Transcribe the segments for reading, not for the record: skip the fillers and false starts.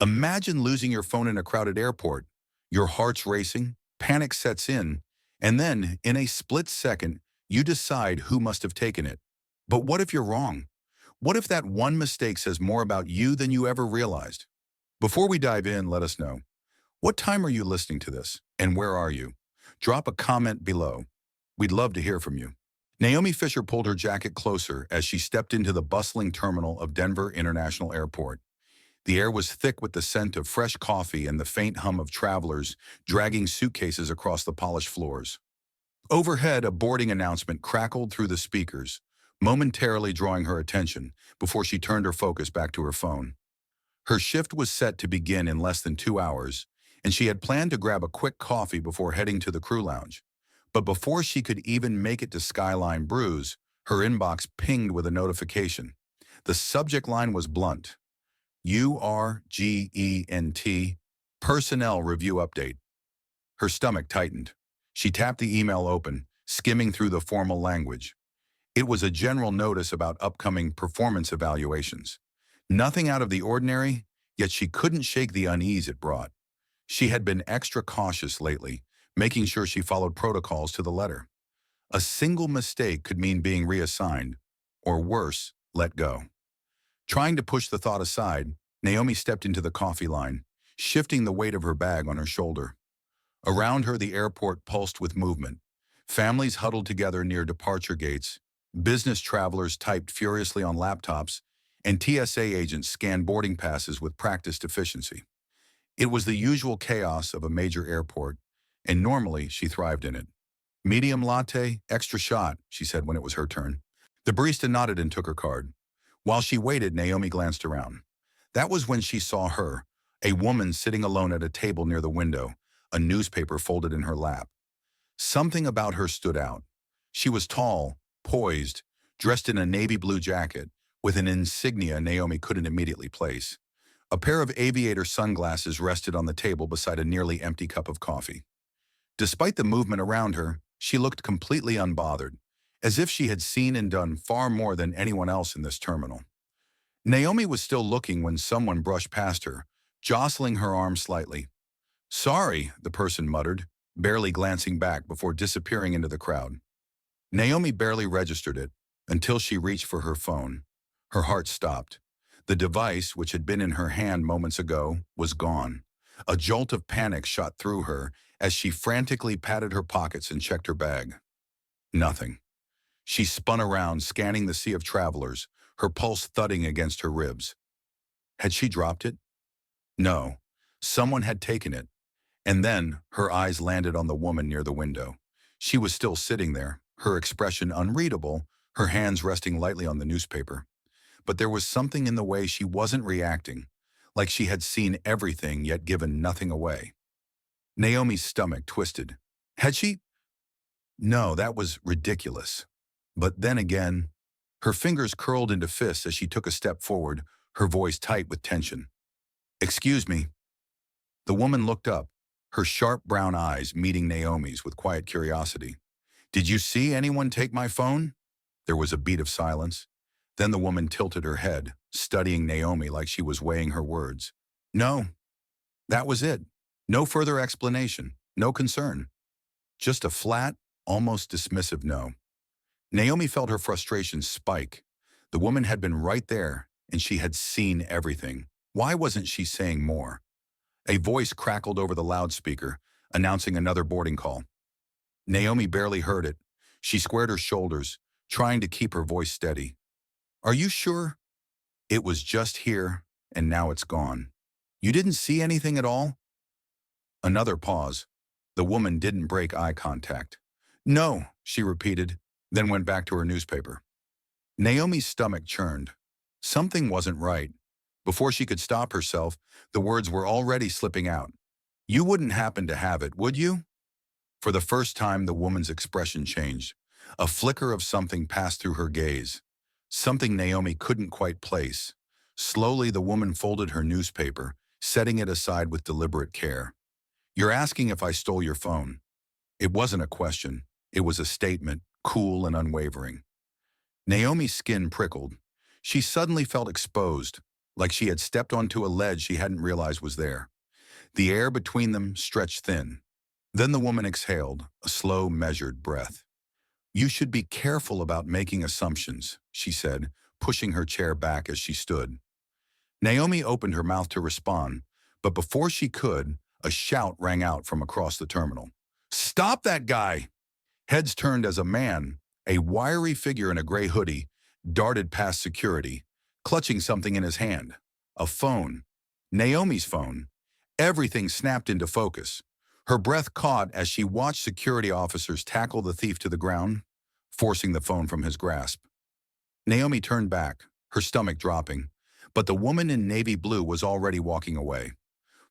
Imagine losing your phone in a crowded airport. Your heart's racing, panic sets in, and then, in a split second, you decide who must have taken it. But what if you're wrong? What if that one mistake says more about you than you ever realized? Before we dive in, let us know. What time are you listening to this, and where are you? Drop a comment below. We'd love to hear from you. Naomi Fisher pulled her jacket closer as she stepped into the bustling terminal of Denver International Airport. The air was thick with the scent of fresh coffee and the faint hum of travelers dragging suitcases across the polished floors. Overhead, a boarding announcement crackled through the speakers, momentarily drawing her attention before she turned her focus back to her phone. Her shift was set to begin in less than 2 hours, and she had planned to grab a quick coffee before heading to the crew lounge. But before she could even make it to Skyline Brews, her inbox pinged with a notification. The subject line was blunt. URGENT, Personnel Review Update. Her stomach tightened. She tapped the email open, skimming through the formal language. It was a general notice about upcoming performance evaluations. Nothing out of the ordinary, yet she couldn't shake the unease it brought. She had been extra cautious lately, making sure she followed protocols to the letter. A single mistake could mean being reassigned, or worse, let go. Trying to push the thought aside, Naomi stepped into the coffee line, shifting the weight of her bag on her shoulder. Around her, the airport pulsed with movement. Families huddled together near departure gates, business travelers typed furiously on laptops, and TSA agents scanned boarding passes with practiced efficiency. It was the usual chaos of a major airport, and normally she thrived in it. Medium latte, extra shot, she said when it was her turn. The barista nodded and took her card. While she waited, Naomi glanced around. That was when she saw her, a woman sitting alone at a table near the window, a newspaper folded in her lap. Something about her stood out. She was tall, poised, dressed in a navy blue jacket, with an insignia Naomi couldn't immediately place. A pair of aviator sunglasses rested on the table beside a nearly empty cup of coffee. Despite the movement around her, she looked completely unbothered, as if she had seen and done far more than anyone else in this terminal. Naomi was still looking when someone brushed past her, jostling her arm slightly. "Sorry," the person muttered, barely glancing back before disappearing into the crowd. Naomi barely registered it until she reached for her phone. Her heart stopped. The device, which had been in her hand moments ago, was gone. A jolt of panic shot through her as she frantically patted her pockets and checked her bag. Nothing. She spun around, scanning the sea of travelers, her pulse thudding against her ribs. Had she dropped it? No. Someone had taken it. And then her eyes landed on the woman near the window. She was still sitting there, her expression unreadable, her hands resting lightly on the newspaper. But there was something in the way she wasn't reacting, like she had seen everything yet given nothing away. Naomi's stomach twisted. Had she? No, that was ridiculous. But then again, her fingers curled into fists as she took a step forward, her voice tight with tension. "Excuse me." The woman looked up, her sharp brown eyes meeting Naomi's with quiet curiosity. "Did you see anyone take my phone?" There was a beat of silence. Then the woman tilted her head, studying Naomi like she was weighing her words. "No. That was it. No further explanation, no concern. Just a flat, almost dismissive no." Naomi felt her frustration spike. The woman had been right there, and she had seen everything. Why wasn't she saying more? A voice crackled over the loudspeaker, announcing another boarding call. Naomi barely heard it. She squared her shoulders, trying to keep her voice steady. "Are you sure? It was just here, and now it's gone. You didn't see anything at all?" Another pause. The woman didn't break eye contact. "No," she repeated, then went back to her newspaper. Naomi's stomach churned. Something wasn't right. Before she could stop herself, the words were already slipping out. "You wouldn't happen to have it, would you?" For the first time, the woman's expression changed. A flicker of something passed through her gaze. Something Naomi couldn't quite place. Slowly, the woman folded her newspaper, setting it aside with deliberate care. "You're asking if I stole your phone." It wasn't a question. It was a statement, cool and unwavering. Naomi's skin prickled. She suddenly felt exposed, like she had stepped onto a ledge she hadn't realized was there. The air between them stretched thin. Then the woman exhaled, a slow, measured breath. "You should be careful about making assumptions," she said, pushing her chair back as she stood. Naomi opened her mouth to respond, but before she could, a shout rang out from across the terminal. "Stop that guy!" Heads turned as a man, a wiry figure in a gray hoodie, darted past security, clutching something in his hand. A phone. Naomi's phone. Everything snapped into focus. Her breath caught as she watched security officers tackle the thief to the ground, forcing the phone from his grasp. Naomi turned back, her stomach dropping, but the woman in navy blue was already walking away.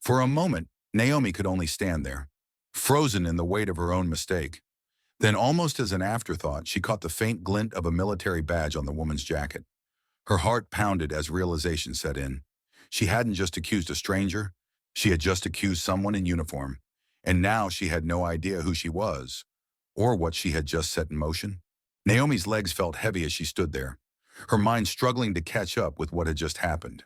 For a moment, Naomi could only stand there, frozen in the weight of her own mistake. Then, almost as an afterthought, she caught the faint glint of a military badge on the woman's jacket. Her heart pounded as realization set in. She hadn't just accused a stranger, she had just accused someone in uniform, and now she had no idea who she was, or what she had just set in motion. Naomi's legs felt heavy as she stood there, her mind struggling to catch up with what had just happened.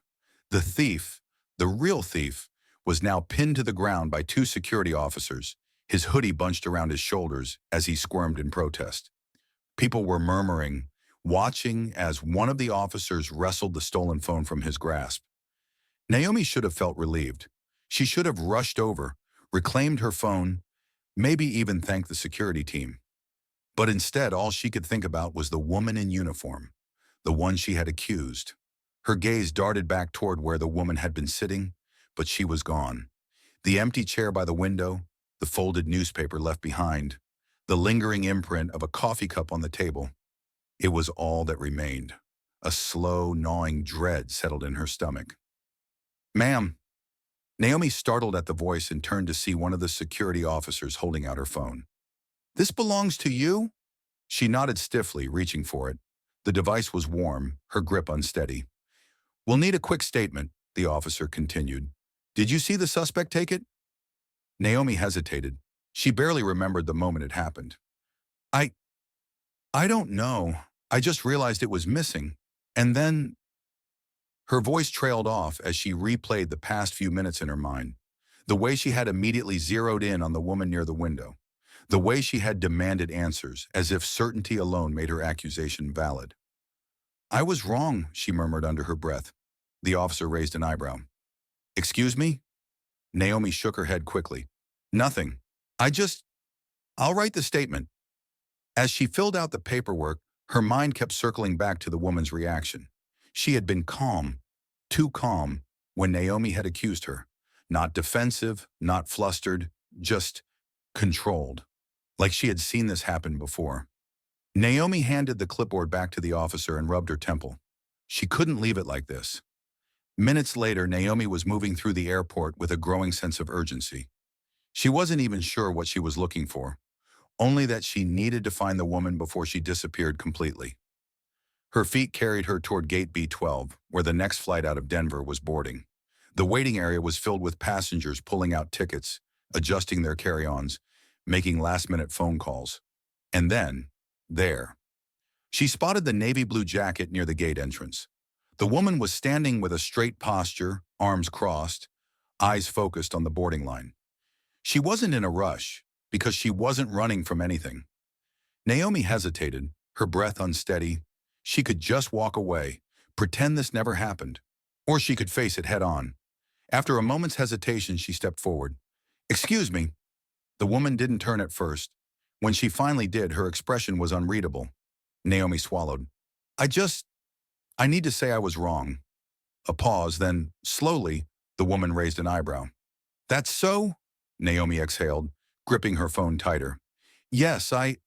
The thief, the real thief, was now pinned to the ground by two security officers, his hoodie bunched around his shoulders as he squirmed in protest. People were murmuring, watching as one of the officers wrestled the stolen phone from his grasp. Naomi should have felt relieved. She should have rushed over, reclaimed her phone, maybe even thanked the security team. But instead, all she could think about was the woman in uniform, the one she had accused. Her gaze darted back toward where the woman had been sitting, but she was gone. The empty chair by the window, the folded newspaper left behind, the lingering imprint of a coffee cup on the table. It was all that remained. A slow, gnawing dread settled in her stomach. "Ma'am." Naomi startled at the voice and turned to see one of the security officers holding out her phone. "This belongs to you?" She nodded stiffly, reaching for it. The device was warm, her grip unsteady. "We'll need a quick statement," the officer continued. "Did you see the suspect take it?" Naomi hesitated. She barely remembered the moment it happened. I don't know. I just realized it was missing. And then..." Her voice trailed off as she replayed the past few minutes in her mind. The way she had immediately zeroed in on the woman near the window. The way she had demanded answers, as if certainty alone made her accusation valid. "I was wrong," she murmured under her breath. The officer raised an eyebrow. "Excuse me?" Naomi shook her head quickly. "Nothing. I'll write the statement." As she filled out the paperwork, her mind kept circling back to the woman's reaction. She had been calm, too calm, when Naomi had accused her. Not defensive, not flustered, just controlled. Like she had seen this happen before. Naomi handed the clipboard back to the officer and rubbed her temple. She couldn't leave it like this. Minutes later, Naomi was moving through the airport with a growing sense of urgency. She wasn't even sure what she was looking for, only that she needed to find the woman before she disappeared completely. Her feet carried her toward Gate B12, where the next flight out of Denver was boarding. The waiting area was filled with passengers pulling out tickets, adjusting their carry-ons, making last-minute phone calls. And then, there, she spotted the navy blue jacket near the gate entrance. The woman was standing with a straight posture, arms crossed, eyes focused on the boarding line. She wasn't in a rush, because she wasn't running from anything. Naomi hesitated, her breath unsteady. She could just walk away, pretend this never happened, or she could face it head-on. After a moment's hesitation, she stepped forward. "Excuse me." The woman didn't turn at first. When she finally did, her expression was unreadable. Naomi swallowed. I need to say I was wrong." A pause, then, slowly, the woman raised an eyebrow. "That's so?" Naomi exhaled, gripping her phone tighter. "Yes, I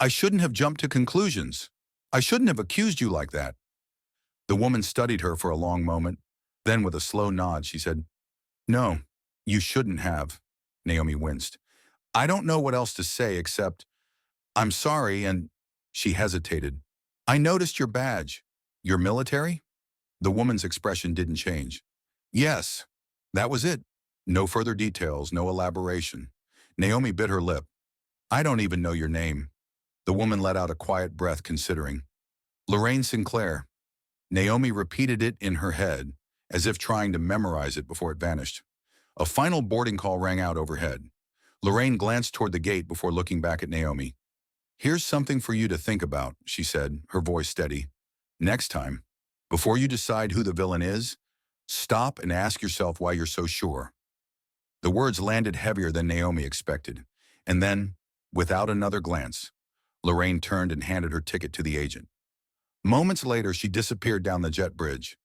shouldn't have jumped to conclusions. I shouldn't have accused you like that." The woman studied her for a long moment. Then, with a slow nod, she said, "No, you shouldn't have." Naomi winced. "I don't know what else to say except, I'm sorry," and she hesitated. "I noticed your badge. You're military?" The woman's expression didn't change. "Yes." That was it. No further details, no elaboration. Naomi bit her lip. "I don't even know your name." The woman let out a quiet breath, considering. "Lorraine Sinclair." Naomi repeated it in her head, as if trying to memorize it before it vanished. A final boarding call rang out overhead. Lorraine glanced toward the gate before looking back at Naomi. "Here's something for you to think about," she said, her voice steady. "Next time, before you decide who the villain is, stop and ask yourself why you're so sure." The words landed heavier than Naomi expected, and then, without another glance, Lorraine turned and handed her ticket to the agent. Moments later, she disappeared down the jet bridge.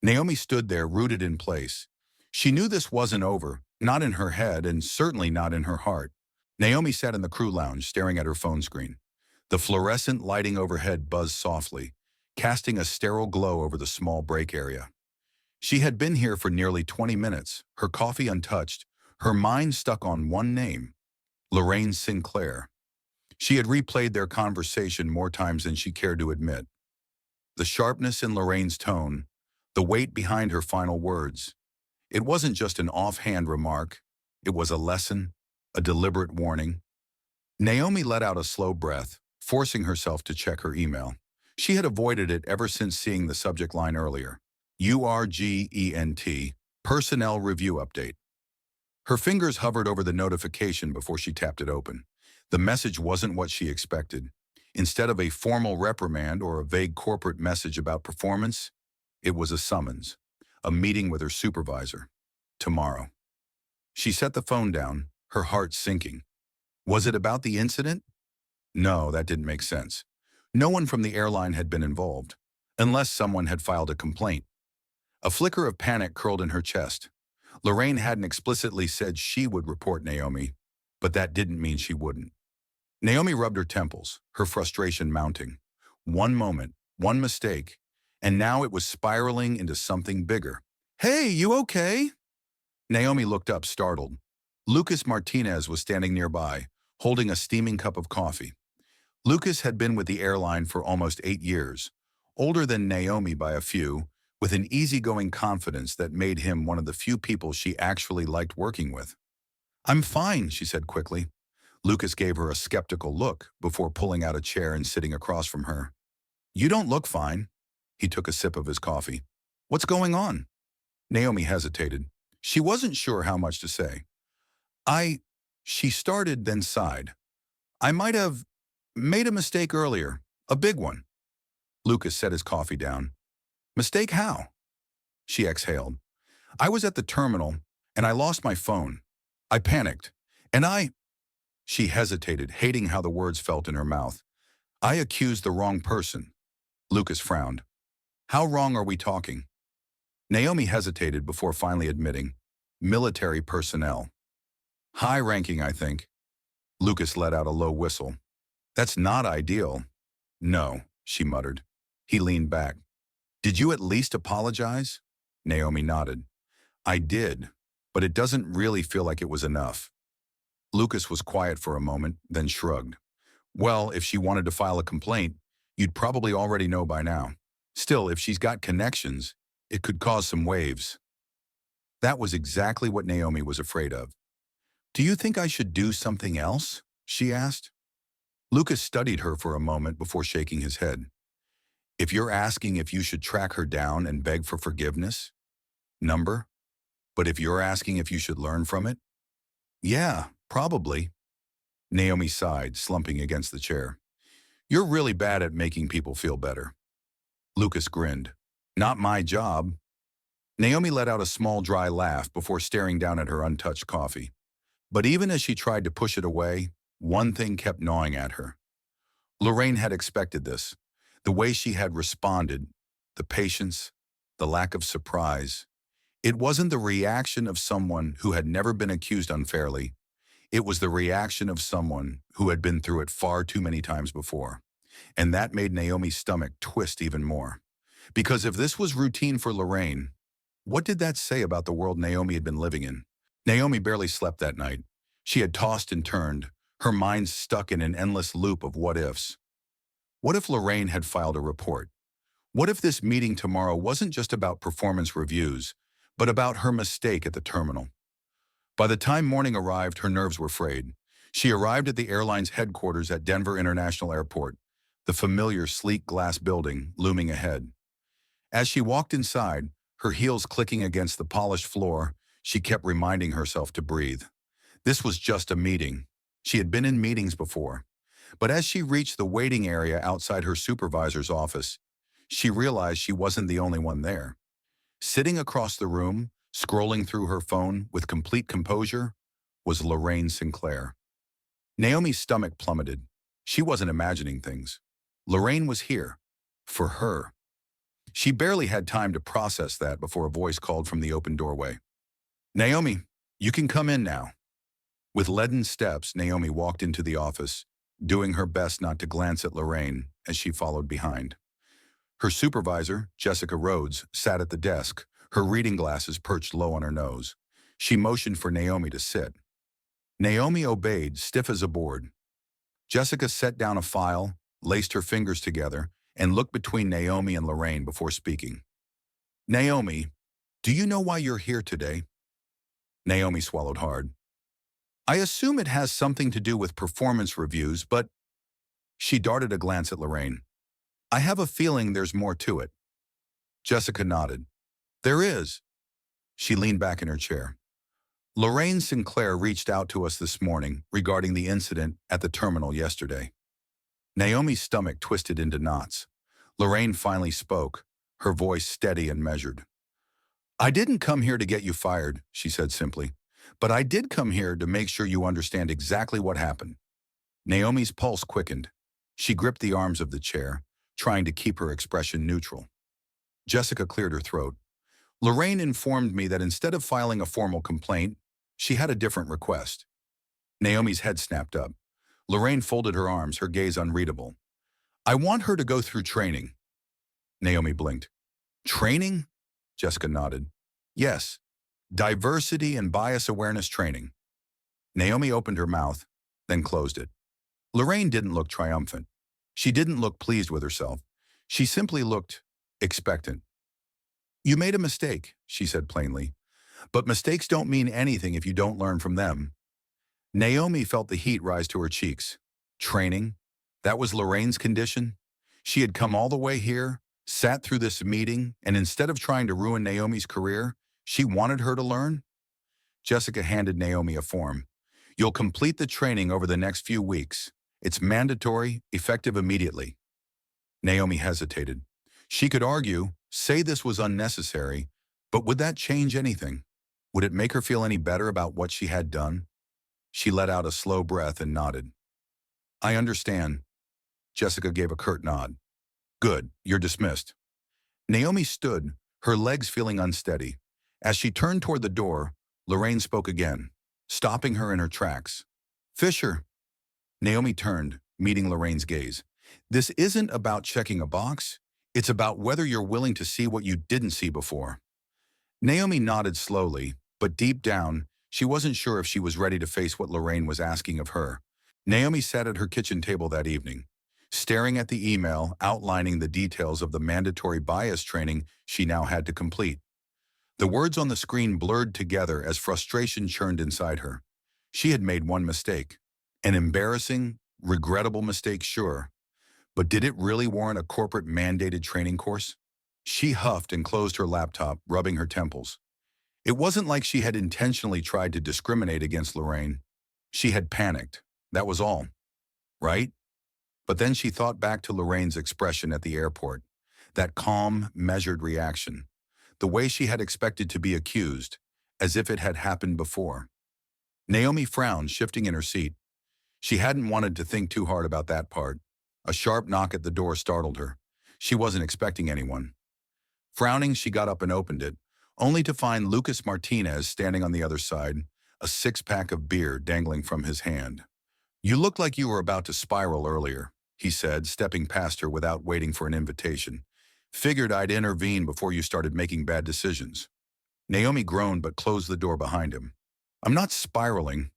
Naomi stood there, rooted in place. She knew this wasn't over, not in her head and certainly not in her heart. Naomi sat in the crew lounge, staring at her phone screen. The fluorescent lighting overhead buzzed softly, casting a sterile glow over the small break area. She had been here for nearly 20 minutes, her coffee untouched, her mind stuck on one name, Lorraine Sinclair. She had replayed their conversation more times than she cared to admit. The sharpness in Lorraine's tone, the weight behind her final words. It wasn't just an offhand remark. It was a lesson, a deliberate warning. Naomi let out a slow breath, forcing herself to check her email. She had avoided it ever since seeing the subject line earlier. URGENT, Personnel Review Update. Her fingers hovered over the notification before she tapped it open. The message wasn't what she expected. Instead of a formal reprimand or a vague corporate message about performance, it was a summons, a meeting with her supervisor. Tomorrow. She set the phone down, her heart sinking. Was it about the incident? No, that didn't make sense. No one from the airline had been involved, unless someone had filed a complaint. A flicker of panic curled in her chest. Lorraine hadn't explicitly said she would report Naomi, but that didn't mean she wouldn't. Naomi rubbed her temples, her frustration mounting. One moment, one mistake, and now it was spiraling into something bigger. "Hey, you okay?" Naomi looked up, startled. Lucas Martinez was standing nearby, holding a steaming cup of coffee. Lucas had been with the airline for almost 8 years, older than Naomi by a few, with an easygoing confidence that made him one of the few people she actually liked working with. "I'm fine," she said quickly. Lucas gave her a skeptical look before pulling out a chair and sitting across from her. "You don't look fine." He took a sip of his coffee. "What's going on?" Naomi hesitated. She wasn't sure how much to say. She started, then sighed. "I might have made a mistake earlier, a big one." Lucas set his coffee down. "Mistake how?" She exhaled. "I was at the terminal, and I lost my phone. I panicked, and She hesitated, hating how the words felt in her mouth. "I accused the wrong person." Lucas frowned. "How wrong are we talking?" Naomi hesitated before finally admitting, "Military personnel." "High-ranking, I think." Lucas let out a low whistle. "That's not ideal." "No," she muttered. He leaned back. "Did you at least apologize?" Naomi nodded. "I did, but it doesn't really feel like it was enough." Lucas was quiet for a moment, then shrugged. "Well, if she wanted to file a complaint, you'd probably already know by now. Still, if she's got connections, it could cause some waves." That was exactly what Naomi was afraid of. "Do you think I should do something else?" she asked. Lucas studied her for a moment before shaking his head. "If you're asking if you should track her down and beg for forgiveness, number. But if you're asking if you should learn from it, yeah, probably." Naomi sighed, slumping against the chair. "You're really bad at making people feel better." Lucas grinned. "Not my job." Naomi let out a small dry laugh before staring down at her untouched coffee. But even as she tried to push it away, one thing kept gnawing at her. Lorraine had expected this. The way she had responded, the patience, the lack of surprise. It wasn't the reaction of someone who had never been accused unfairly. It was the reaction of someone who had been through it far too many times before. And that made Naomi's stomach twist even more. Because if this was routine for Lorraine, what did that say about the world Naomi had been living in? Naomi barely slept that night. She had tossed and turned, her mind stuck in an endless loop of what-ifs. What if Lorraine had filed a report? What if this meeting tomorrow wasn't just about performance reviews, but about her mistake at the terminal? By the time morning arrived, her nerves were frayed. She arrived at the airline's headquarters at Denver International Airport, the familiar sleek glass building looming ahead. As she walked inside, Her heels clicking against the polished floor, she kept reminding herself to breathe. This was just a meeting. She had been in meetings before. But as she reached the waiting area outside her supervisor's office, she realized she wasn't the only one there. Sitting across the room, scrolling through her phone with complete composure, was Lorraine Sinclair. Naomi's stomach plummeted. She wasn't imagining things. Lorraine was here. For her. She barely had time to process that before a voice called from the open doorway. "Naomi, you can come in now." With leaden steps, Naomi walked into the office, doing her best not to glance at Lorraine as she followed behind. Her supervisor, Jessica Rhodes, sat at the desk, her reading glasses perched low on her nose. She motioned for Naomi to sit. Naomi obeyed, stiff as a board. Jessica set down a file, laced her fingers together, and looked between Naomi and Lorraine before speaking. "Naomi, do you know why you're here today?" Naomi swallowed hard. "I assume it has something to do with performance reviews, but..." She darted a glance at Lorraine. "I have a feeling there's more to it." Jessica nodded. "There is." She leaned back in her chair. "Lorraine Sinclair reached out to us this morning regarding the incident at the terminal yesterday." Naomi's stomach twisted into knots. Lorraine finally spoke, her voice steady and measured. "I didn't come here to get you fired," she said simply, "but I did come here to make sure you understand exactly what happened." Naomi's pulse quickened. She gripped the arms of the chair, trying to keep her expression neutral. Jessica cleared her throat. "Lorraine informed me that instead of filing a formal complaint, she had a different request." Naomi's head snapped up. Lorraine folded her arms, her gaze unreadable. "I want her to go through training." Naomi blinked. "Training?" Jessica nodded. "Yes. Diversity and bias awareness training." Naomi opened her mouth, then closed it. Lorraine didn't look triumphant. She didn't look pleased with herself. She simply looked expectant. "You made a mistake," she said plainly. "But mistakes don't mean anything if you don't learn from them." Naomi felt the heat rise to her cheeks. Training? That was Lorraine's condition? She had come all the way here, sat through this meeting, and instead of trying to ruin Naomi's career, she wanted her to learn? Jessica handed Naomi a form. "You'll complete the training over the next few weeks. It's mandatory, effective immediately." Naomi hesitated. She could argue, say this was unnecessary, but would that change anything? Would it make her feel any better about what she had done? She let out a slow breath and nodded. "I understand." Jessica gave a curt nod. "Good, you're dismissed." Naomi stood, her legs feeling unsteady. As she turned toward the door, Lorraine spoke again, stopping her in her tracks. "Fisher." Naomi turned, meeting Lorraine's gaze. "This isn't about checking a box. It's about whether you're willing to see what you didn't see before." Naomi nodded slowly, but deep down, she wasn't sure if she was ready to face what Lorraine was asking of her. Naomi sat at her kitchen table that evening, staring at the email outlining the details of the mandatory bias training she now had to complete. The words on the screen blurred together as frustration churned inside her. She had made one mistake. An embarrassing, regrettable mistake, sure. But did it really warrant a corporate-mandated training course? She huffed and closed her laptop, rubbing her temples. It wasn't like she had intentionally tried to discriminate against Lorraine. She had panicked. That was all. Right? But then she thought back to Lorraine's expression at the airport. That calm, measured reaction. The way she had expected to be accused, as if it had happened before. Naomi frowned, shifting in her seat. She hadn't wanted to think too hard about that part. A sharp knock at the door startled her. She wasn't expecting anyone. Frowning, she got up and opened it, only to find Lucas Martinez standing on the other side, a six-pack of beer dangling from his hand. "You looked like you were about to spiral earlier," he said, stepping past her without waiting for an invitation. "Figured I'd intervene before you started making bad decisions." Naomi groaned but closed the door behind him. "I'm not spiraling."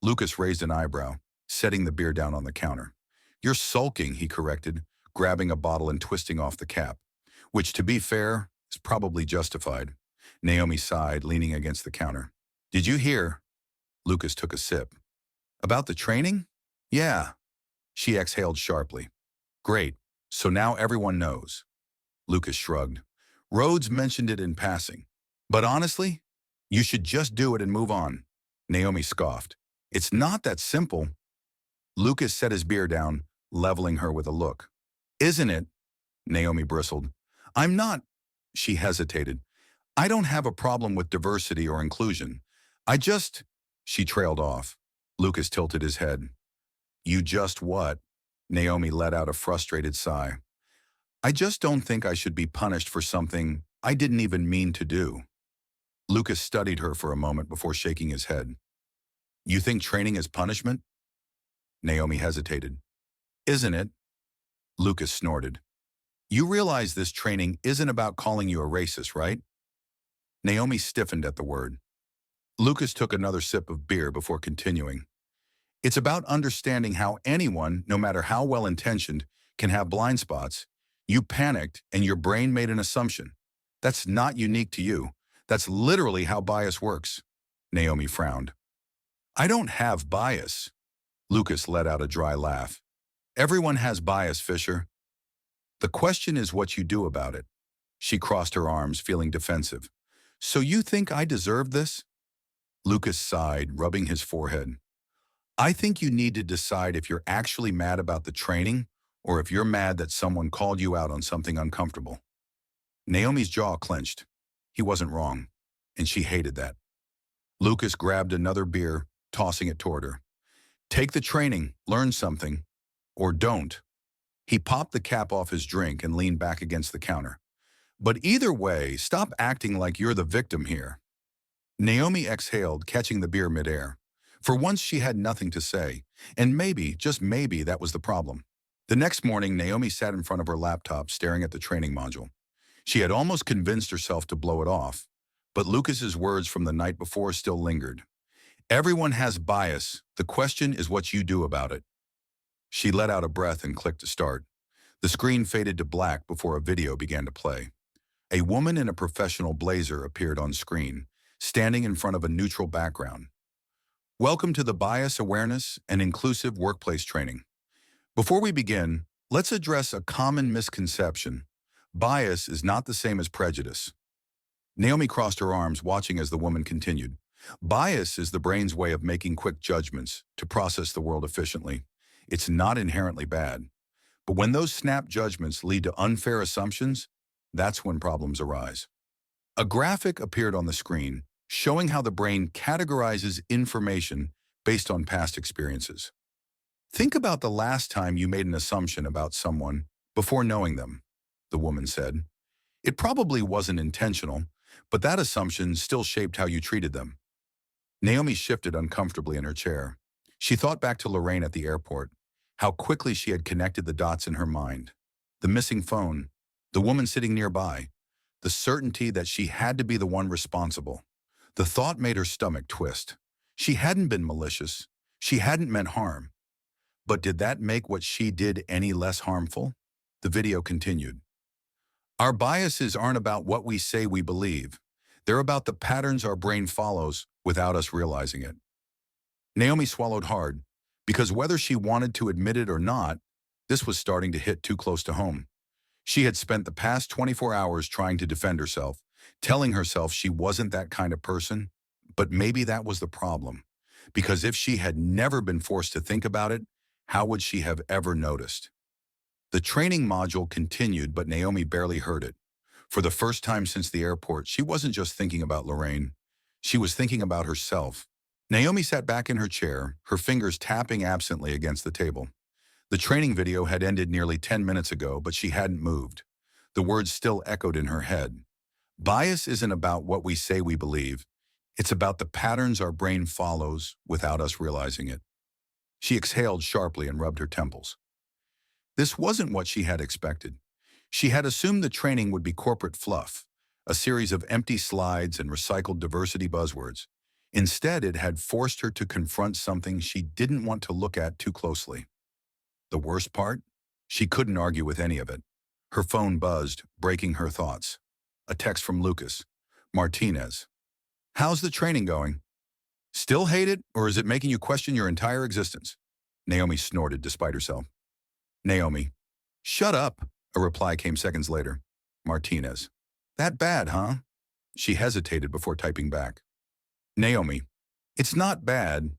Lucas raised an eyebrow, setting the beer down on the counter. "You're sulking," he corrected, grabbing a bottle and twisting off the cap. Which, to be fair, is probably justified. Naomi sighed, leaning against the counter. "Did you hear?" Lucas took a sip. "About the training?" "Yeah." She exhaled sharply. "Great. So now everyone knows." Lucas shrugged. Rhodes mentioned it in passing. But honestly, you should just do it and move on. Naomi scoffed. It's not that simple. Lucas set his beer down, leveling her with a look. Isn't it? Naomi bristled. I'm not. She hesitated. I don't have a problem with diversity or inclusion. I just... She trailed off. Lucas tilted his head. You just what? Naomi let out a frustrated sigh. I just don't think I should be punished for something I didn't even mean to do. Lucas studied her for a moment before shaking his head. You think training is punishment? Naomi hesitated. Isn't it? Lucas snorted. You realize this training isn't about calling you a racist, right? Naomi stiffened at the word. Lucas took another sip of beer before continuing. It's about understanding how anyone, no matter how well-intentioned, can have blind spots. You panicked and your brain made an assumption. That's not unique to you. That's literally how bias works. Naomi frowned. I don't have bias. Lucas let out a dry laugh. Everyone has bias, Fisher. The question is what you do about it. She crossed her arms, feeling defensive. So you think I deserve this? Lucas sighed, rubbing his forehead. I think you need to decide if you're actually mad about the training or if you're mad that someone called you out on something uncomfortable. Naomi's jaw clenched. He wasn't wrong, and she hated that. Lucas grabbed another beer, tossing it toward her. Take the training, learn something, or don't. He popped the cap off his drink and leaned back against the counter. But either way, stop acting like you're the victim here. Naomi exhaled, catching the beer midair. For once, she had nothing to say, and maybe, just maybe, that was the problem. The next morning, Naomi sat in front of her laptop staring at the training module. She had almost convinced herself to blow it off, but Lucas's words from the night before still lingered. Everyone has bias. The question is what you do about it. She let out a breath and clicked to start. The screen faded to black before a video began to play. A woman in a professional blazer appeared on screen, standing in front of a neutral background. Welcome to the Bias Awareness and Inclusive Workplace Training. Before we begin, let's address a common misconception. Bias is not the same as prejudice. Naomi crossed her arms, watching as the woman continued. Bias is the brain's way of making quick judgments to process the world efficiently. It's not inherently bad. But when those snap judgments lead to unfair assumptions, that's when problems arise. A graphic appeared on the screen, showing how the brain categorizes information based on past experiences. Think about the last time you made an assumption about someone before knowing them, the woman said. It probably wasn't intentional, but that assumption still shaped how you treated them. Naomi shifted uncomfortably in her chair. She thought back to Lorraine at the airport, how quickly she had connected the dots in her mind. The missing phone, the woman sitting nearby, the certainty that she had to be the one responsible. The thought made her stomach twist. She hadn't been malicious. She hadn't meant harm. But did that make what she did any less harmful? The video continued. Our biases aren't about what we say we believe. They're about the patterns our brain follows without us realizing it. Naomi swallowed hard, because whether she wanted to admit it or not, this was starting to hit too close to home. She had spent the past 24 hours trying to defend herself, telling herself she wasn't that kind of person, but maybe that was the problem. Because if she had never been forced to think about it, how would she have ever noticed? The training module continued, but Naomi barely heard it. For the first time since the airport, she wasn't just thinking about Lorraine. She was thinking about herself. Naomi sat back in her chair, her fingers tapping absently against the table. The training video had ended nearly 10 minutes ago, but she hadn't moved. The words still echoed in her head. Bias isn't about what we say we believe. It's about the patterns our brain follows without us realizing it. She exhaled sharply and rubbed her temples. This wasn't what she had expected. She had assumed the training would be corporate fluff, a series of empty slides and recycled diversity buzzwords. Instead, it had forced her to confront something she didn't want to look at too closely. The worst part? She couldn't argue with any of it. Her phone buzzed, breaking her thoughts. A text from Lucas. Martinez. How's the training going? Still hate it, or is it making you question your entire existence? Naomi snorted despite herself. Naomi. Shut up, a reply came seconds later. Martinez. That bad, huh? She hesitated before typing back. Naomi, it's not bad.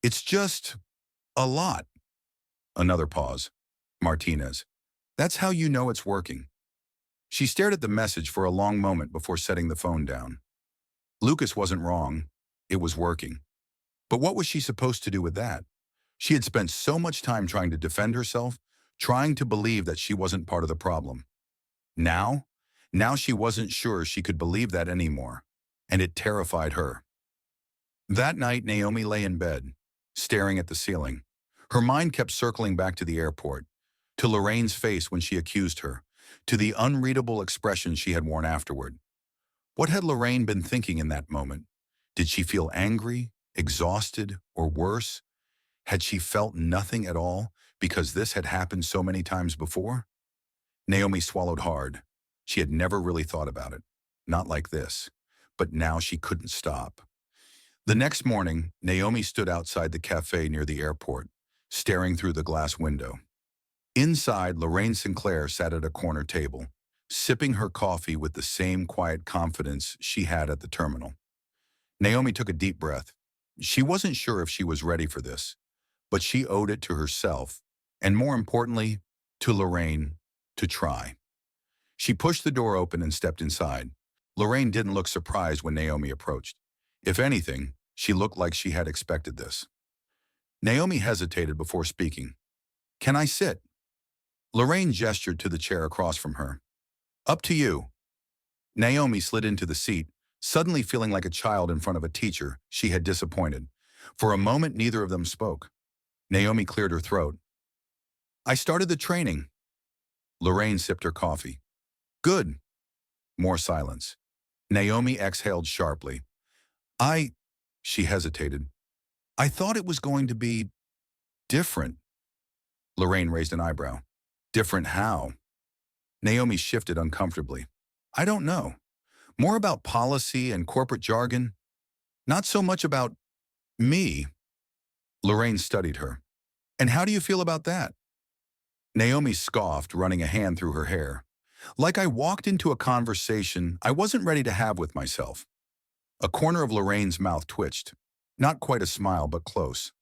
It's just a lot. Another pause. Martinez, that's how you know it's working. She stared at the message for a long moment before setting the phone down. Lucas wasn't wrong. It was working. But what was she supposed to do with that? She had spent so much time trying to defend herself, trying to believe that she wasn't part of the problem. Now? Now she wasn't sure she could believe that anymore, and it terrified her. That night, Naomi lay in bed, staring at the ceiling. Her mind kept circling back to the airport, to Lorraine's face when she accused her, to the unreadable expression she had worn afterward. What had Lorraine been thinking in that moment? Did she feel angry, exhausted, or worse? Had she felt nothing at all because this had happened so many times before? Naomi swallowed hard. She had never really thought about it. Not like this. But now she couldn't stop. The next morning, Naomi stood outside the cafe near the airport, staring through the glass window. Inside, Lorraine Sinclair sat at a corner table, sipping her coffee with the same quiet confidence she had at the terminal. Naomi took a deep breath. She wasn't sure if she was ready for this, but she owed it to herself, and more importantly, to Lorraine, to try. She pushed the door open and stepped inside. Lorraine didn't look surprised when Naomi approached. If anything, she looked like she had expected this. Naomi hesitated before speaking. "Can I sit?" Lorraine gestured to the chair across from her. "Up to you." Naomi slid into the seat, suddenly feeling like a child in front of a teacher she had disappointed. For a moment, neither of them spoke. Naomi cleared her throat. "I started the training." Lorraine sipped her coffee. "Good." More silence. Naomi exhaled sharply. She hesitated. "I thought it was going to be different." Lorraine raised an eyebrow. "Different how?" Naomi shifted uncomfortably. "I don't know. More about policy and corporate jargon. Not so much about me." Lorraine studied her. "And how do you feel about that?" Naomi scoffed, running a hand through her hair. "Like I walked into a conversation I wasn't ready to have with myself." A corner of Lorraine's mouth twitched. Not quite a smile, but close.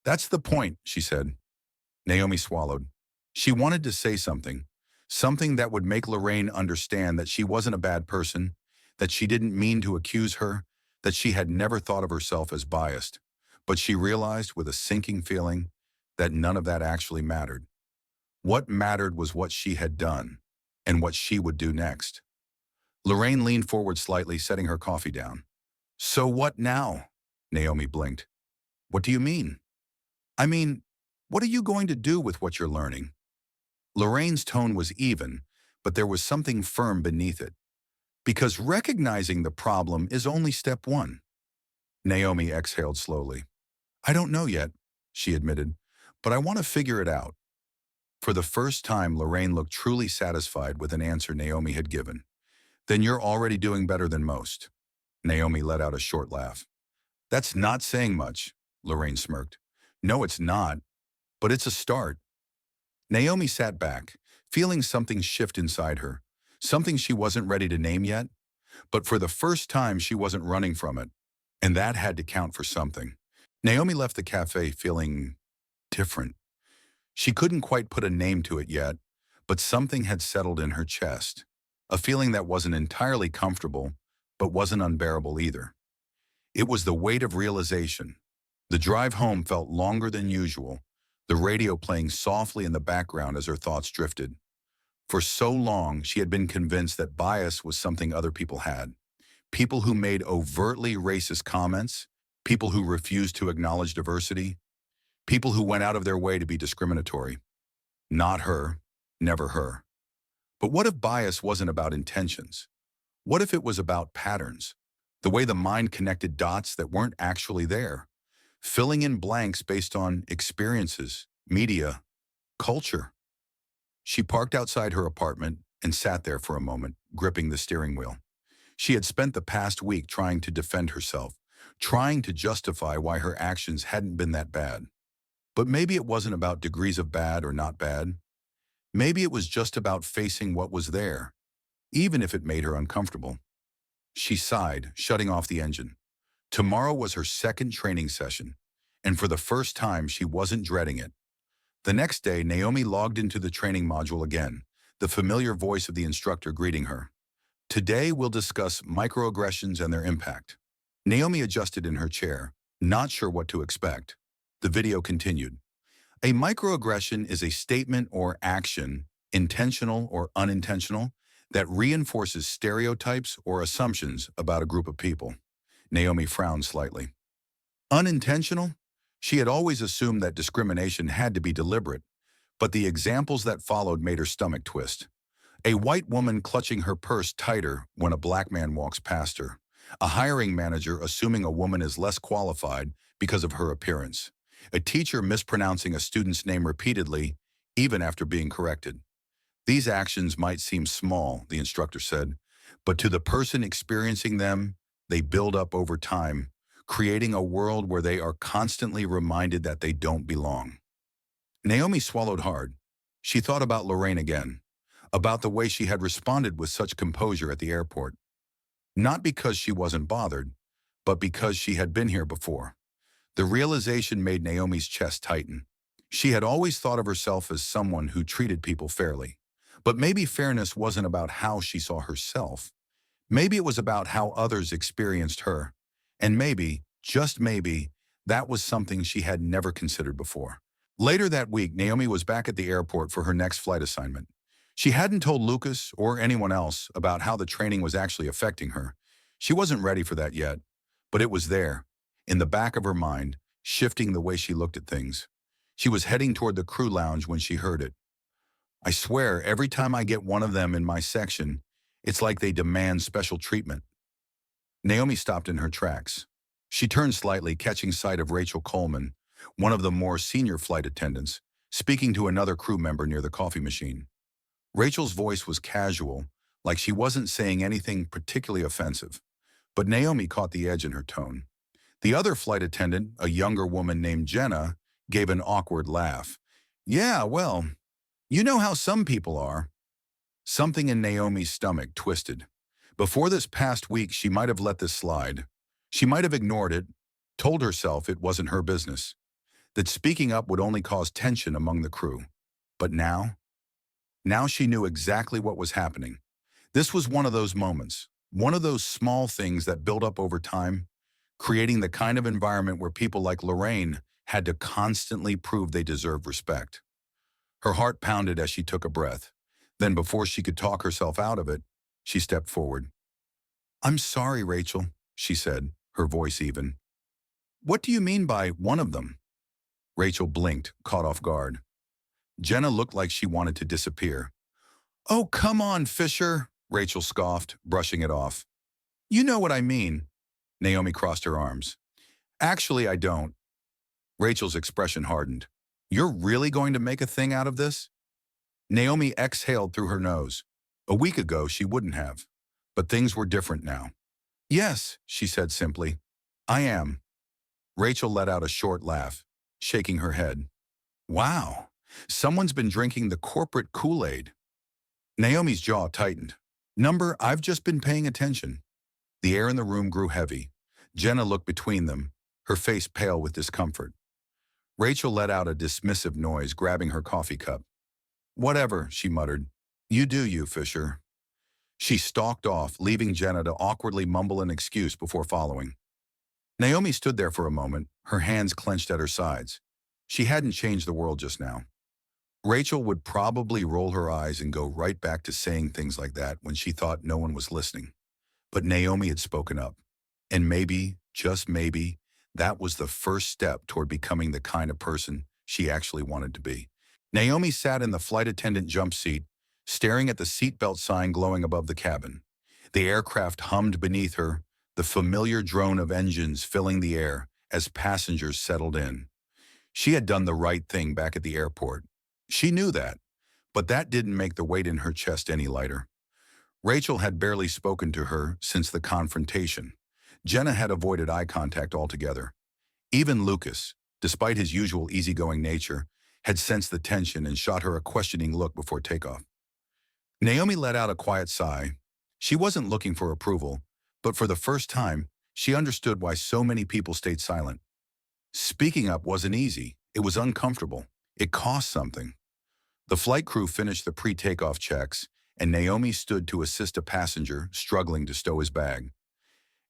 "That's the point," she said. Naomi swallowed. She wanted to say something. Something that would make Lorraine understand that she wasn't a bad person, that she didn't mean to accuse her, that she had never thought of herself as biased. But she realized with a sinking feeling that none of that actually mattered. What mattered was what she had done, and what she would do next. Lorraine leaned forward slightly, setting her coffee down. "So what now?" Naomi blinked. "What do you mean?" "I mean, what are you going to do with what you're learning?" Lorraine's tone was even, but there was something firm beneath it. "Because recognizing the problem is only step one." Naomi exhaled slowly. "I don't know yet," she admitted, "but I want to figure it out." For the first time, Lorraine looked truly satisfied with an answer Naomi had given. "Then you're already doing better than most." Naomi let out a short laugh. "That's not saying much," Lorraine smirked. "No, it's not, but it's a start." Naomi sat back, feeling something shift inside her, something she wasn't ready to name yet, but for the first time she wasn't running from it, and that had to count for something. Naomi left the cafe feeling different. She couldn't quite put a name to it yet, but something had settled in her chest, a feeling that wasn't entirely comfortable, but wasn't unbearable either. It was the weight of realization. The drive home felt longer than usual, the radio playing softly in the background as her thoughts drifted. For so long, she had been convinced that bias was something other people had. People who made overtly racist comments, people who refused to acknowledge diversity, people who went out of their way to be discriminatory. Not her, never her. But what if bias wasn't about intentions? What if it was about patterns? The way the mind connected dots that weren't actually there, filling in blanks based on experiences, media, culture. She parked outside her apartment and sat there for a moment, gripping the steering wheel. She had spent the past week trying to defend herself, trying to justify why her actions hadn't been that bad. But maybe it wasn't about degrees of bad or not bad. Maybe it was just about facing what was there. even if it made her uncomfortable. She sighed, shutting off the engine. Tomorrow was her second training session, and for the first time she wasn't dreading it. The next day, Naomi logged into the training module again, the familiar voice of the instructor greeting her. Today we'll discuss microaggressions and their impact. Naomi adjusted in her chair, not sure what to expect. The video continued. A microaggression is a statement or action, intentional or unintentional, that reinforces stereotypes or assumptions about a group of people. Naomi frowned slightly. Unintentional? She had always assumed that discrimination had to be deliberate, but the examples that followed made her stomach twist. A white woman clutching her purse tighter when a black man walks past her. A hiring manager assuming a woman is less qualified because of her appearance. A teacher mispronouncing a student's name repeatedly, even after being corrected. These actions might seem small, the instructor said, but to the person experiencing them, they build up over time, creating a world where they are constantly reminded that they don't belong. Naomi swallowed hard. She thought about Lorraine again, about the way she had responded with such composure at the airport. Not because she wasn't bothered, but because she had been here before. The realization made Naomi's chest tighten. She had always thought of herself as someone who treated people fairly. But maybe fairness wasn't about how she saw herself. Maybe it was about how others experienced her. And maybe, just maybe, that was something she had never considered before. Later that week, Naomi was back at the airport for her next flight assignment. She hadn't told Lucas or anyone else about how the training was actually affecting her. She wasn't ready for that yet, but it was there, in the back of her mind, shifting the way she looked at things. She was heading toward the crew lounge when she heard it. I swear, every time I get one of them in my section, it's like they demand special treatment. Naomi stopped in her tracks. She turned slightly, catching sight of Rachel Coleman, one of the more senior flight attendants, speaking to another crew member near the coffee machine. Rachel's voice was casual, like she wasn't saying anything particularly offensive, but Naomi caught the edge in her tone. The other flight attendant, a younger woman named Jenna, gave an awkward laugh. Yeah, well, you know how some people are. Something in Naomi's stomach twisted. Before this past week, she might have let this slide. She might have ignored it, told herself it wasn't her business, that speaking up would only cause tension among the crew. But now she knew exactly what was happening. This was one of those moments, one of those small things that build up over time, creating the kind of environment where people like Lorraine had to constantly prove they deserved respect. Her heart pounded as she took a breath. Then before she could talk herself out of it, she stepped forward. I'm sorry, Rachel, she said, her voice even. What do you mean by one of them? Rachel blinked, caught off guard. Jenna looked like she wanted to disappear. Oh, come on, Fisher, Rachel scoffed, brushing it off. You know what I mean. Naomi crossed her arms. Actually, I don't. Rachel's expression hardened. You're really going to make a thing out of this? Naomi exhaled through her nose. A week ago, she wouldn't have. But things were different now. Yes, she said simply. I am. Rachel let out a short laugh, shaking her head. Wow, someone's been drinking the corporate Kool-Aid. Naomi's jaw tightened. Number, I've just been paying attention. The air in the room grew heavy. Jenna looked between them, her face pale with discomfort. Rachel let out a dismissive noise, grabbing her coffee cup. Whatever, she muttered. You do you, Fisher. She stalked off, leaving Jenna to awkwardly mumble an excuse before following. Naomi stood there for a moment, her hands clenched at her sides. She hadn't changed the world just now. Rachel would probably roll her eyes and go right back to saying things like that when she thought no one was listening. But Naomi had spoken up. And maybe, just maybe, that was the first step toward becoming the kind of person she actually wanted to be. Naomi sat in the flight attendant jump seat, staring at the seatbelt sign glowing above the cabin. The aircraft hummed beneath her, the familiar drone of engines filling the air as passengers settled in. She had done the right thing back at the airport. She knew that, but that didn't make the weight in her chest any lighter. Rachel had barely spoken to her since the confrontation. Jenna had avoided eye contact altogether. Even Lucas, despite his usual easygoing nature, had sensed the tension and shot her a questioning look before takeoff. Naomi let out a quiet sigh, She wasn't looking for approval, but for the first time, she understood why so many people stayed silent. Speaking up wasn't easy. It was uncomfortable. It cost something. The flight crew finished the pre-takeoff checks, and Naomi stood to assist a passenger struggling to stow his bag.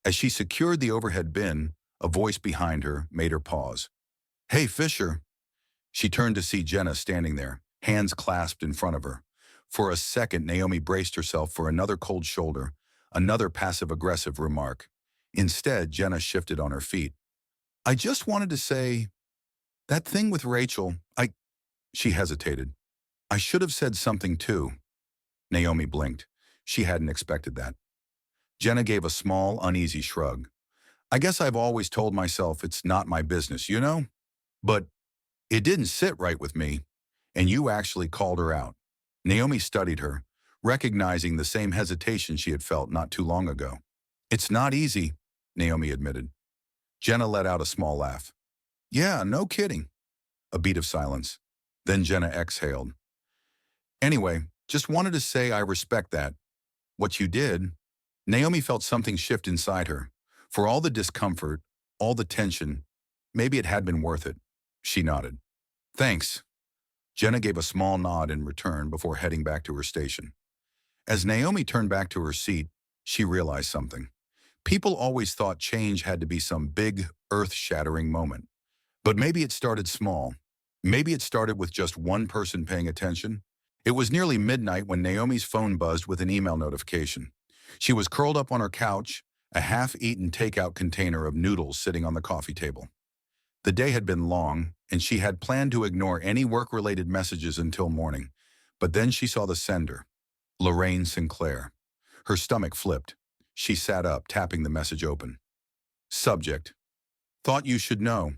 As she secured the overhead bin, a voice behind her made her pause. "Hey, Fisher." She turned to see Jenna standing there, hands clasped in front of her. For a second, Naomi braced herself for another cold shoulder, another passive-aggressive remark. Instead, Jenna shifted on her feet. "I just wanted to say, that thing with Rachel, She hesitated. "I should have said something too." Naomi blinked. She hadn't expected that. Jenna gave a small, uneasy shrug. "I guess I've always told myself it's not my business, you know? But it didn't sit right with me, and you actually called her out." Naomi studied her, recognizing the same hesitation she had felt not too long ago. "It's not easy," Naomi admitted. Jenna let out a small laugh. "Yeah, no kidding." A beat of silence. Then Jenna exhaled. "Anyway, just wanted to say I respect that. What you did." Naomi felt something shift inside her. For all the discomfort, all the tension, maybe it had been worth it. She nodded. "Thanks." Jenna gave a small nod in return before heading back to her station. As Naomi turned back to her seat, she realized something. People always thought change had to be some big, earth-shattering moment. But maybe it started small. Maybe it started with just one person paying attention. It was nearly midnight when Naomi's phone buzzed with an email notification. She was curled up on her couch, a half-eaten takeout container of noodles sitting on the coffee table. The day had been long, and she had planned to ignore any work-related messages until morning. But then she saw the sender, Lorraine Sinclair. Her stomach flipped. She sat up, tapping the message open. Subject: "Thought you should know.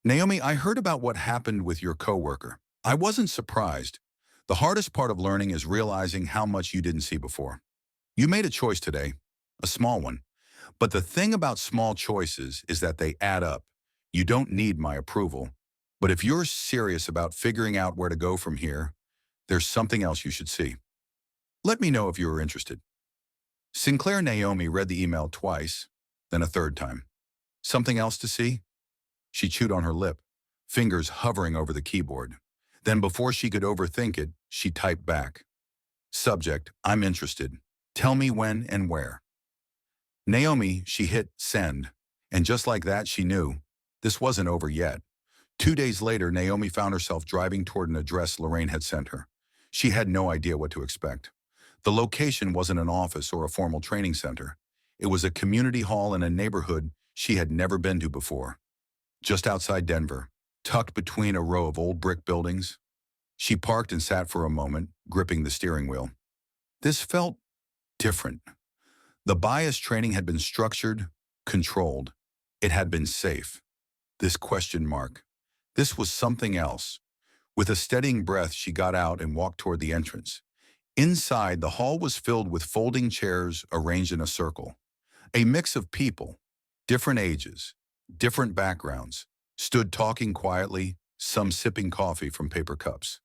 Naomi, I heard about what happened with your coworker. I wasn't surprised. The hardest part of learning is realizing how much you didn't see before. You made a choice today, a small one. But the thing about small choices is that they add up. You don't need my approval. But if you're serious about figuring out where to go from here, there's something else you should see. Let me know if you are interested." Sinclair Naomi read the email twice, then a third time. "Something else to see?" She chewed on her lip, fingers hovering over the keyboard. Then before she could overthink it, she typed back. Subject: "I'm interested. Tell me when and where." Naomi, she hit send. And just like that, she knew this wasn't over yet. 2 days later, Naomi found herself driving toward an address Lorraine had sent her. She had no idea what to expect. The location wasn't an office or a formal training center. It was a community hall in a neighborhood she had never been to before. Just outside Denver, tucked between a row of old brick buildings. She parked and sat for a moment, gripping the steering wheel. This felt different. The bias training had been structured, controlled. It had been safe. This question mark. This was something else. With a steadying breath, she got out and walked toward the entrance. Inside, the hall was filled with folding chairs arranged in a circle. A mix of people, different ages, different backgrounds, stood talking quietly, some sipping coffee from paper cups.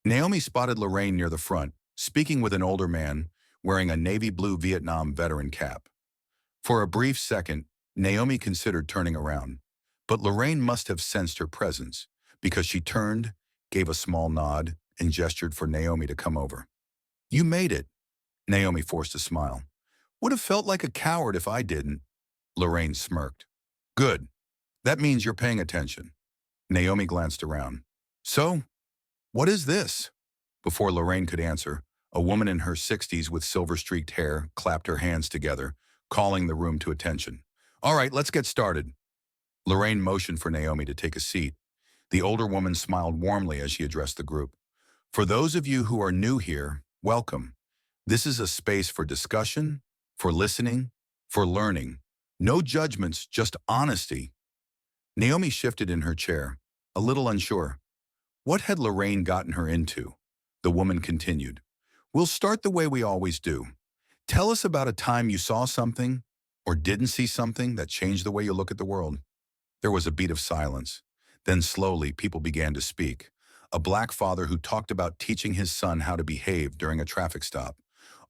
Naomi spotted Lorraine near the front, speaking with an older man wearing a navy blue Vietnam veteran cap. For a brief second, Naomi considered turning around, but Lorraine must have sensed her presence because she turned, gave a small nod, and gestured for Naomi to come over. "You made it." Naomi forced a smile. "Would have felt like a coward if I didn't." Lorraine smirked. "Good. That means you're paying attention." Naomi glanced around. "So, what is this?" Before Lorraine could answer, a woman in her 60s with silver-streaked hair clapped her hands together, calling the room to attention. "All right, let's get started." Lorraine motioned for Naomi to take a seat. The older woman smiled warmly as she addressed the group. "For those of you who are new here, welcome. This is a space for discussion, for listening, for learning. No judgments, just honesty." Naomi shifted in her chair, a little unsure. What had Lorraine gotten her into? The woman continued. "We'll start the way we always do. Tell us about a time you saw something or didn't see something that changed the way you look at the world." There was a beat of silence. Then slowly, people began to speak. A black father who talked about teaching his son how to behave during a traffic stop.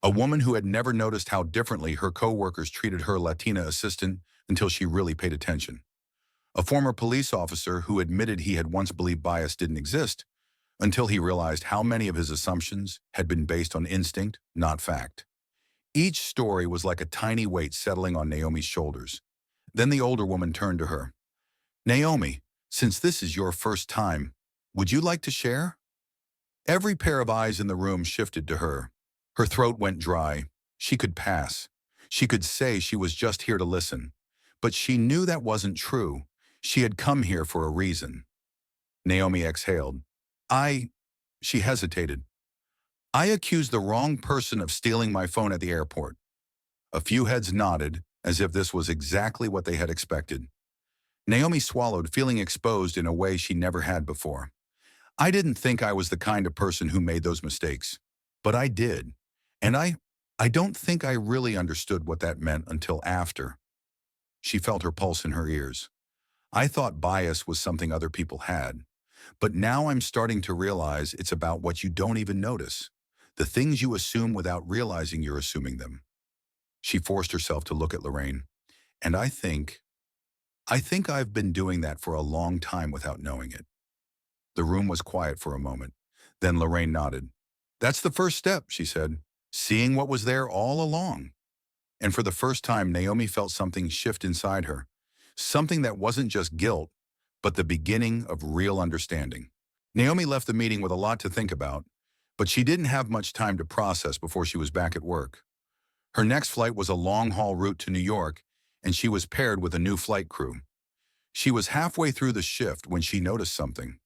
A woman who had never noticed how differently her coworkers treated her Latina assistant until she really paid attention. A former police officer who admitted he had once believed bias didn't exist until he realized how many of his assumptions had been based on instinct, not fact. Each story was like a tiny weight settling on Naomi's shoulders. Then the older woman turned to her. Naomi, since this is your first time, would you like to share? Every pair of eyes in the room shifted to her. Her throat went dry. She could pass. She could say she was just here to listen. But she knew that wasn't true. She had come here for a reason. Naomi exhaled. She hesitated. I accused the wrong person of stealing my phone at the airport. A few heads nodded, as if this was exactly what they had expected. Naomi swallowed, feeling exposed in a way she never had before. I didn't think I was the kind of person who made those mistakes, but I did. And I don't think I really understood what that meant until after. She felt her pulse in her ears. I thought bias was something other people had, but now I'm starting to realize it's about what you don't even notice, the things you assume without realizing you're assuming them. She forced herself to look at Lorraine, and I think I've been doing that for a long time without knowing it. The room was quiet for a moment. Then Lorraine nodded. That's the first step, she said, seeing what was there all along. And for the first time, Naomi felt something shift inside her, something that wasn't just guilt, but the beginning of real understanding. Naomi left the meeting with a lot to think about, but she didn't have much time to process before she was back at work. Her next flight was a long-haul route to New York, and she was paired with a new flight crew. She was halfway through the shift when she noticed something.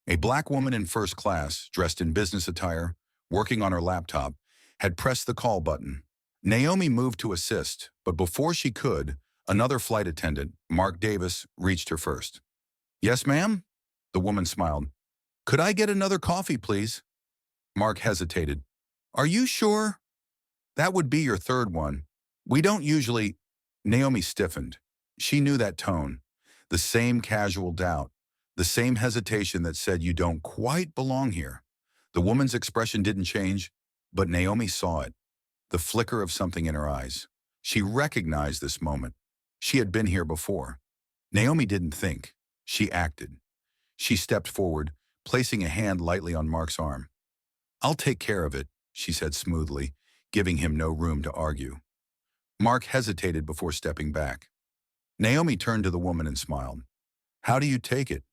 A black woman in first class, dressed in business attire, working on her laptop, had pressed the call button. Naomi moved to assist, but before she could, another flight attendant, Mark Davis, reached her first. Yes, ma'am? The woman smiled. Could I get another coffee, please? Mark hesitated. Are you sure? That would be your third one. We don't usually... Naomi stiffened. She knew that tone. The same casual doubt. The same hesitation that said you don't quite belong here. The woman's expression didn't change, but Naomi saw it. The flicker of something in her eyes. She recognized this moment. She had been here before. Naomi didn't think. She acted. She stepped forward, placing a hand lightly on Mark's arm. I'll take care of it, she said smoothly, giving him no room to argue. Mark hesitated before stepping back. Naomi turned to the woman and smiled. How do you take it?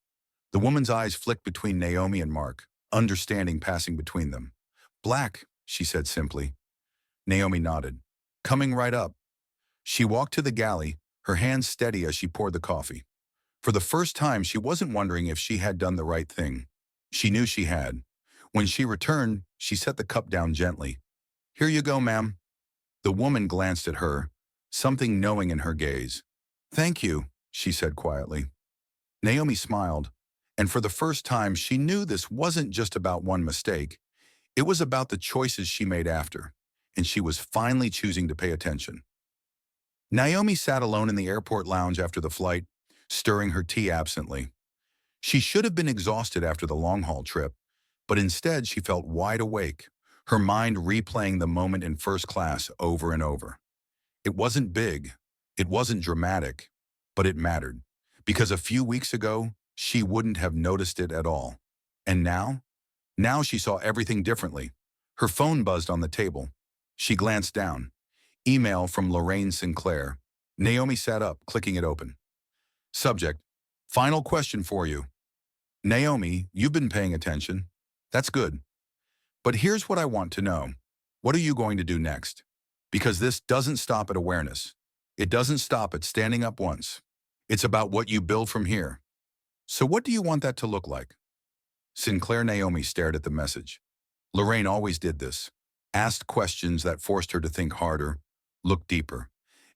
The woman's eyes flicked between Naomi and Mark, understanding passing between them. Black, she said simply. Naomi nodded. Coming right up. She walked to the galley, her hands steady as she poured the coffee. For the first time, she wasn't wondering if she had done the right thing. She knew she had. When she returned, she set the cup down gently. Here you go, ma'am. The woman glanced at her, something knowing in her gaze. Thank you, she said quietly. Naomi smiled, and for the first time, she knew this wasn't just about one mistake. It was about the choices she made after, and she was finally choosing to pay attention. Naomi sat alone in the airport lounge after the flight, stirring her tea absently. She should have been exhausted after the long-haul trip, but instead she felt wide awake, her mind replaying the moment in first class over and over. It wasn't big, it wasn't dramatic, but it mattered, because a few weeks ago, she wouldn't have noticed it at all. And now? Now she saw everything differently. Her phone buzzed on the table. She glanced down. Email from Lorraine Sinclair. Naomi sat up, clicking it open. Subject, final question for you. Naomi, you've been paying attention. That's good. But here's what I want to know. What are you going to do next? Because this doesn't stop at awareness. It doesn't stop at standing up once. It's about what you build from here. So what do you want that to look like? Sinclair Naomi stared at the message. Lorraine always did this. Asked questions that forced her to think harder, look deeper.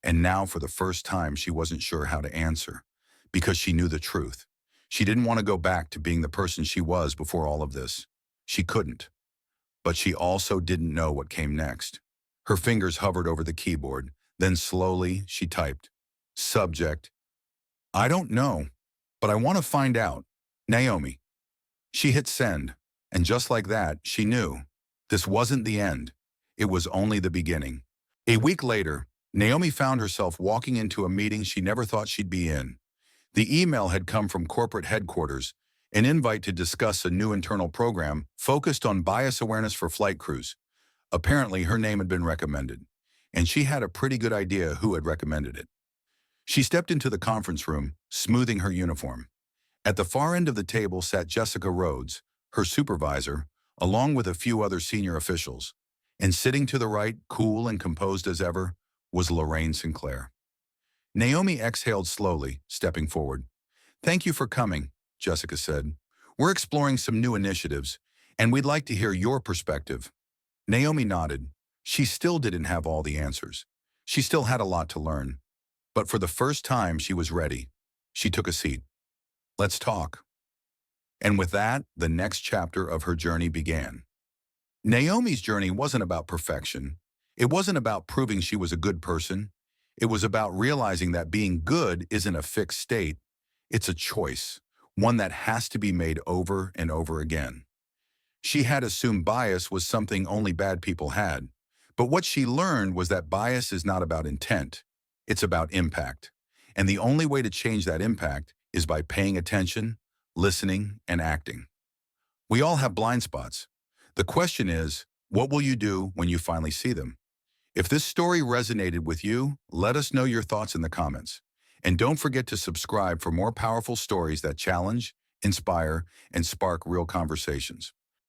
And now for the first time she wasn't sure how to answer. Because she knew the truth. She didn't want to go back to being the person she was before all of this. She couldn't. But she also didn't know what came next. Her fingers hovered over the keyboard. Then slowly she typed. Subject. I don't know, but I want to find out. Naomi. She hit send, and just like that, she knew. This wasn't the end. it was only the beginning. A week later, Naomi found herself walking into a meeting she never thought she'd be in. The email had come from corporate headquarters, an invite to discuss a new internal program focused on bias awareness for flight crews. Apparently, her name had been recommended, and she had a pretty good idea who had recommended it. She stepped into the conference room, smoothing her uniform. At the far end of the table sat Jessica Rhodes, her supervisor, along with a few other senior officials. And sitting to the right, cool and composed as ever, was Lorraine Sinclair. Naomi exhaled slowly, stepping forward. "Thank you for coming," Jessica said. "We're exploring some new initiatives, and we'd like to hear your perspective." Naomi nodded. She still didn't have all the answers. She still had a lot to learn. But for the first time, she was ready. She took a seat. "Let's talk." And with that, the next chapter of her journey began. Naomi's journey wasn't about perfection. It wasn't about proving she was a good person. It was about realizing that being good isn't a fixed state. It's a choice, one that has to be made over and over again. She had assumed bias was something only bad people had. But what she learned was that bias is not about intent. It's about impact. And the only way to change that impact is by paying attention, listening, and acting. We all have blind spots. The question is, what will you do when you finally see them? If this story resonated with you, let us know your thoughts in the comments. And don't forget to subscribe for more powerful stories that challenge, inspire, and spark real conversations.